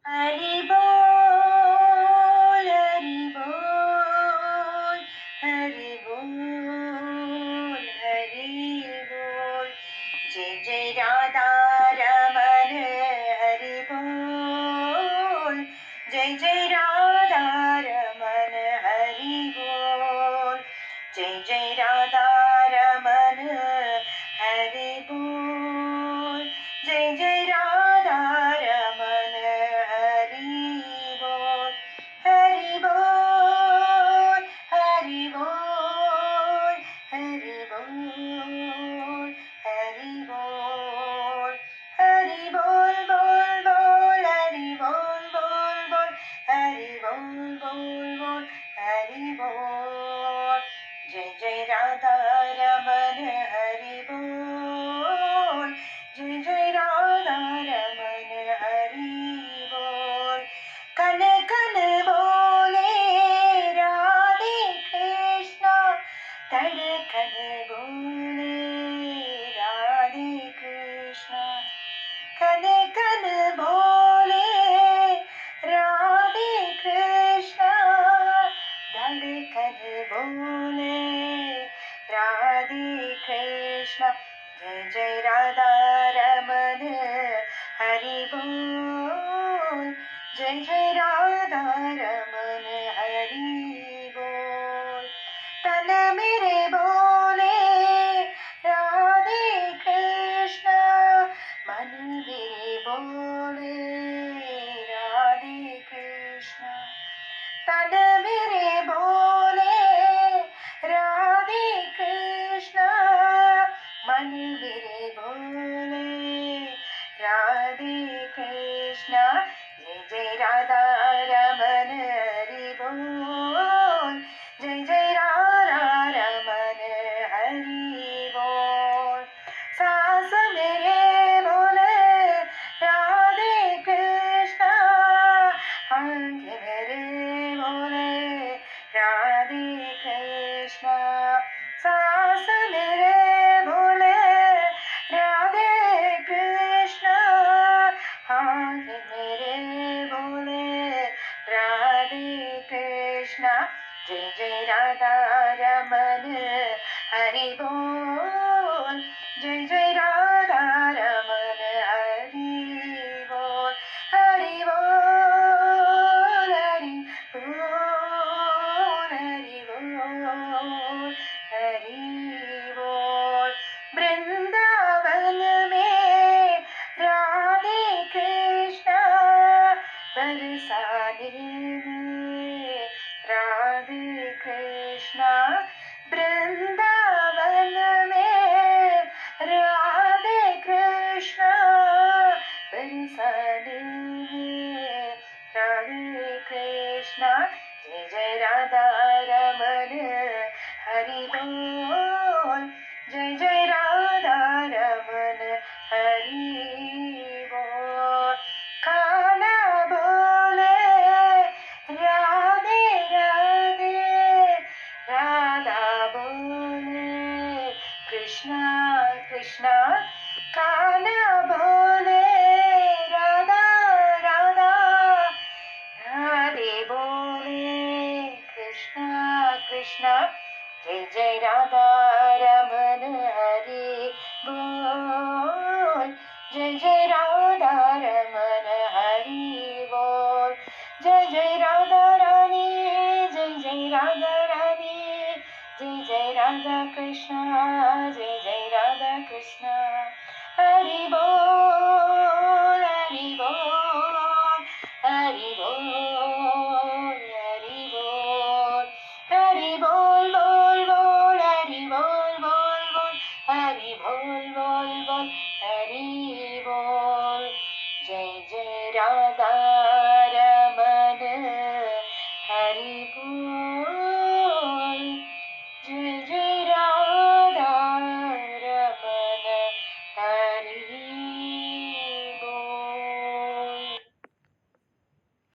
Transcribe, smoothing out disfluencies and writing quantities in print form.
हरि बोल हरि बोल हरि बोल हरि बोल। जय जय राधा रमन हरि बोल। जय जय राधा रमन हरि बोल। जय जय राधा रमन हरि बोल। जय जय राधा रमन हरि बोल। हरि बोल हरि बोल हरि बोल हरि बोल। हरि बोल बोल बोल हरि बोल बोल बोल हरि बोल बोल बोल हरि बोल। जय जय राधा रमन हरि बोल। जय जय राधा रमन हरि बोल। कन कन बोले राधे कृष्णा। धड़कन बोले राधे कृष्णा। कन कन बोले राधे कृष्णा। धड़कन बोले राधे कृष्णा। जय जय राधा रमन हरि बोल। जय जय राधा रमन हरि बोल। तन मेरे बोले राधे कृष्णा। मन मेरे बोले राधे कृष्णा। तन मेरे बोले राधे कृष्णा। मन मेरे बोले राधे कृष्णा। जय जय राधा रमन हरि बोल। जय जय राधा रमन हरि बोल। सास मेरे बोले राधे कृष्णा। आंख मेरे बोले राधे कृष्णा। सास मेरे बोले राधे कृष्णा। आंख मेरे बोले राधे कृष्णा। जय जय राधा रमन हरि बोल। जय जय राधा रमन हरि बोल। हरि बोल हरि बोल हरि बोल हरि बोल। वृंदावन में राधे कृष्णा। बरसाने में राधे कृष्णा। वृंदावन में राधे कृष्णा। बरसाने में राधे कृष्णा। जय जय राधा रमन हरि बोल। जय जय राधा रमन हरि बोल। कान्हा बोले राधे राधे। राधा बोले कृष्णा कृष्णा। कान्हा बोले राधा राधा। राधे बोले कृष्णा कृष्णा। जय जय राधा रमन हरि बोल। जय जय राधा रमन हरि बोल। जय जय राधा रानी। जय जय राधा रानी। जय जय राधा कृष्णा। जय जय राधा कृष्णा। हरि बोल हरि बोल हरि बोल हरि बोल। हरि बोल बोल बोल हरि बोल बोल बोल हरि बोल बोल बोल हरि बोल। जय जय राधा रमन हरि बोल।